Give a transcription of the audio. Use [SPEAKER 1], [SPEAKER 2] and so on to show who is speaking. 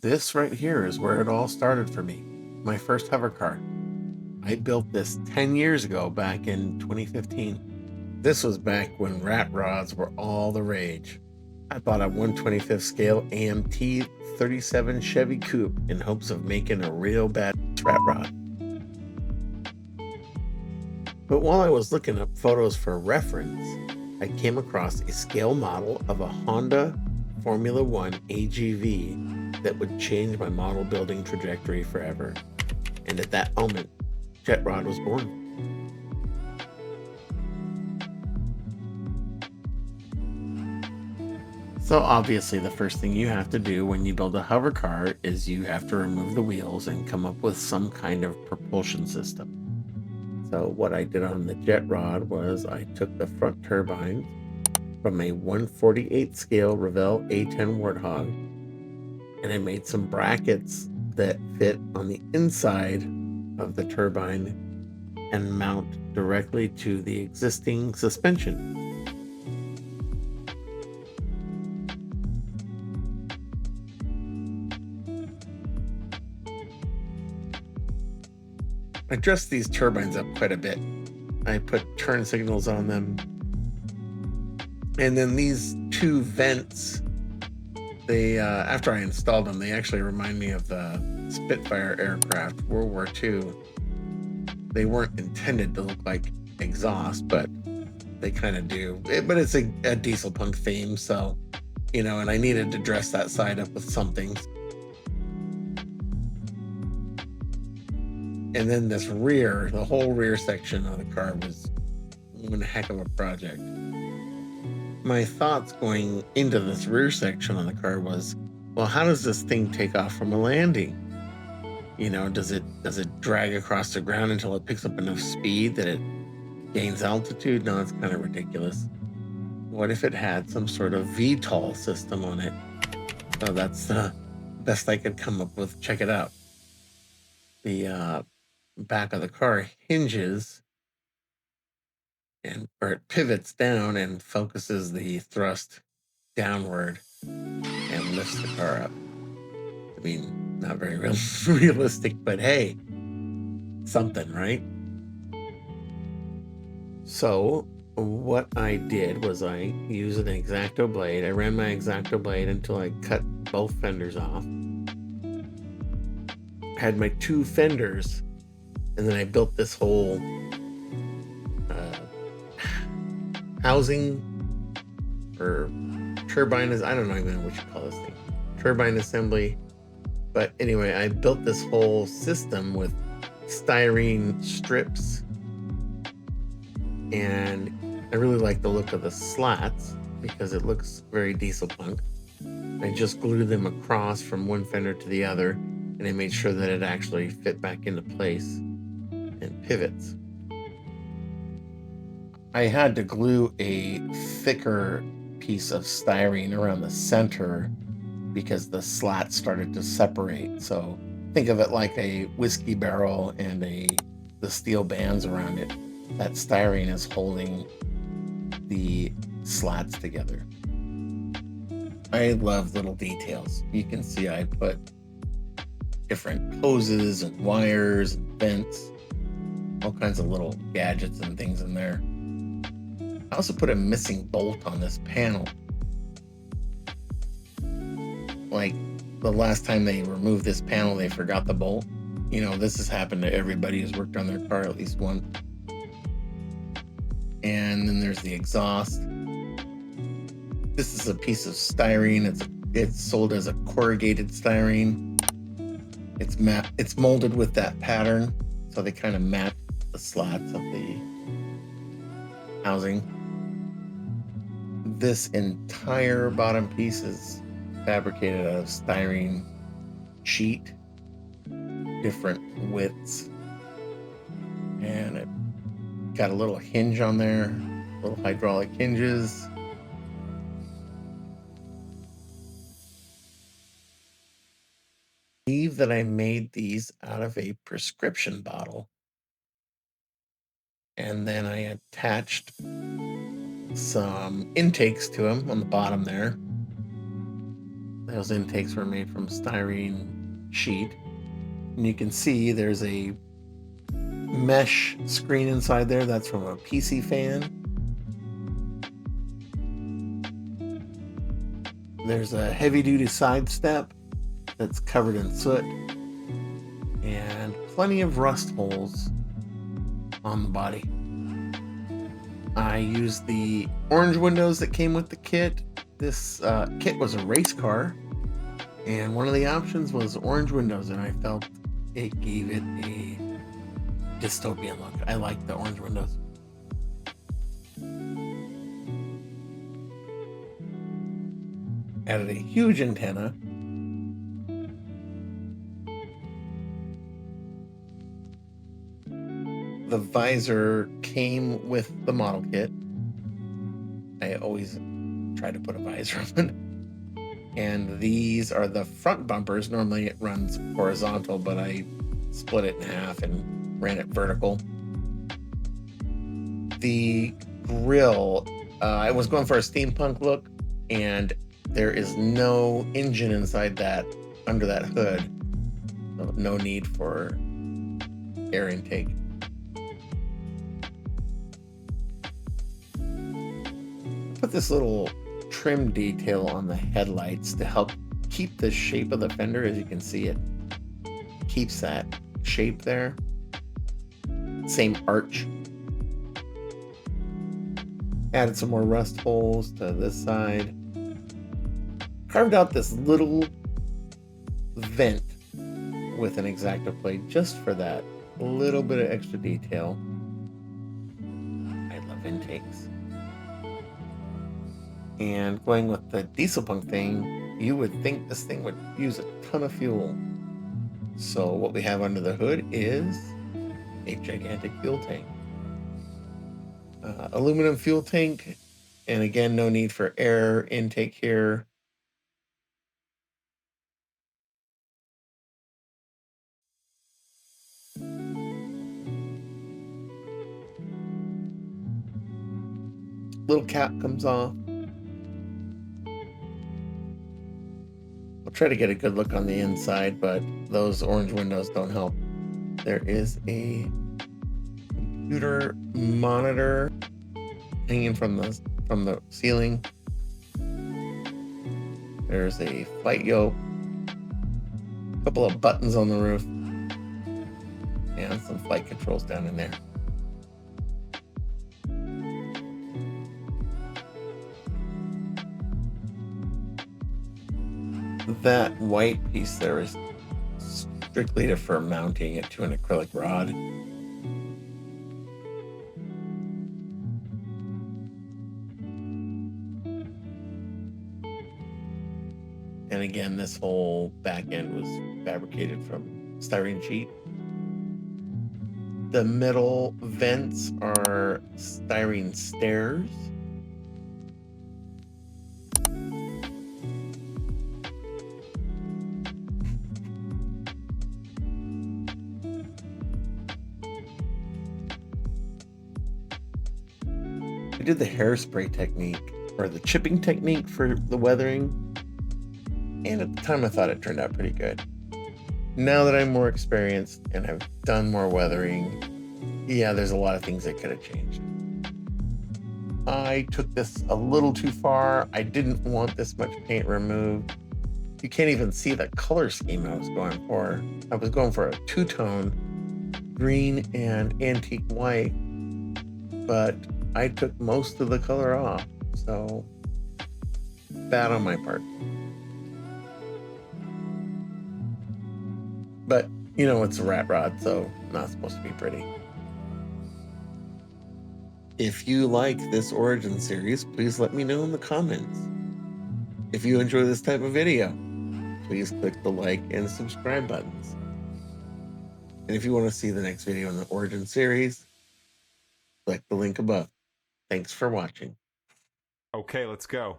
[SPEAKER 1] This right here is where it all started for me. My first hovercar. I built this 10 years ago back in 2015. This was back when rat rods were all the rage. I bought a 1/25th scale AMT 37 Chevy Coupe in hopes of making a real bad rat rod. But while I was looking up photos for reference, I came across a scale model of a Honda Formula One AGV that would change my model building trajectory forever. And at that moment, Jet Rod was born. So obviously the first thing you have to do when you build a hover car is you have to remove the wheels and come up with some kind of propulsion system. So what I did on the Jet Rod was I took the front turbine from a 1/48 scale Revell A10 Warthog, and I made some brackets that fit on the inside of the turbine and mount directly to the existing suspension. I dressed these turbines up quite a bit. I put turn signals on them. And then these two vents, they after I installed them, they actually remind me of the Spitfire aircraft, World War II. They weren't intended to look like exhaust, but they kind of do. But it's a diesel punk theme, so, and I needed to dress that side up with something. And then this the whole rear section of the car was one heck of a project. My thoughts going into this rear section on the car was, well, how does this thing take off from a landing? Does it drag across the ground until it picks up enough speed that it gains altitude? No, it's kind of ridiculous. What if it had some sort of VTOL system on it? So that's the best I could come up with. Check it out. The back of the car hinges or it pivots down and focuses the thrust downward and lifts the car up. I mean, not very realistic, but hey, something, right? So what I did was I used an X-Acto blade. I ran my X-Acto blade until I cut both fenders off. I had my two fenders, and then I built this whole housing or turbine, I don't know even what you call this thing, turbine assembly. But anyway, I built this whole system with styrene strips, and I really like the look of the slats because it looks very diesel punk. I just glued them across from one fender to the other, and I made sure that it actually fit back into place and pivots. I had to glue a thicker piece of styrene around the center because the slats started to separate. So think of it like a whiskey barrel and the steel bands around it. That styrene is holding the slats together. I love little details. You can see I put different hoses and wires and vents, all kinds of little gadgets and things in there. I also put a missing bolt on this panel. Like the last time they removed this panel, they forgot the bolt. This has happened to everybody who's worked on their car at least once. And then there's the exhaust. This is a piece of styrene. It's sold as a corrugated styrene. It's molded with that pattern, so they kind of match the slats of the housing. This entire bottom piece is fabricated out of styrene sheet, different widths, and it got a little hinge on there, little hydraulic hinges. I believe that I made these out of a prescription bottle, and then I attached some intakes to them on the bottom there. Those intakes were made from styrene sheet. And you can see there's a mesh screen inside there. That's from a PC fan. There's a heavy-duty side step that's covered in soot. And plenty of rust holes on the body. I used the orange windows that came with the kit. This kit was a race car, and one of the options was orange windows, and I felt it gave it a dystopian look. I like the orange windows. Added a huge antenna. The visor came with the model kit. I always try to put a visor on. And these are the front bumpers. Normally it runs horizontal, but I split it in half and ran it vertical. The grill, I was going for a steampunk look, and there is no engine inside that, under that hood. So no need for air intake. Put this little trim detail on the headlights to help keep the shape of the fender. As you can see, it keeps that shape there. Same arch. Added some more rust holes to this side. Carved out this little vent with an X-Acto plate just for that little bit of extra detail. I love intakes. And going with the diesel punk thing, you would think this thing would use a ton of fuel. So what we have under the hood is a gigantic fuel tank. Aluminum fuel tank, and again, no need for air intake here. Little cap comes off. I'll try to get a good look on the inside, but those orange windows don't help. There is a computer monitor hanging from the ceiling. There's a flight yoke, a couple of buttons on the roof, and some flight controls down in there. That white piece there is strictly for mounting it to an acrylic rod. And again, this whole back end was fabricated from styrene sheet. The middle vents are styrene stairs. I did the hairspray technique, or the chipping technique, for the weathering, and at the time I thought it turned out pretty good. Now that I'm more experienced and I've done more weathering, yeah, there's a lot of things that could have changed. I took this a little too far. I didn't want this much paint removed. You can't even see the color scheme I was going for. I was going for a two-tone green and antique white, but I took most of the color off, so bad on my part. But, you know, it's a rat rod, so not supposed to be pretty. If you like this Origin series, please let me know in the comments. If you enjoy this type of video, please click the like and subscribe buttons. And if you want to see the next video in the Origin series, click the link above. Thanks for watching.
[SPEAKER 2] Okay, let's go.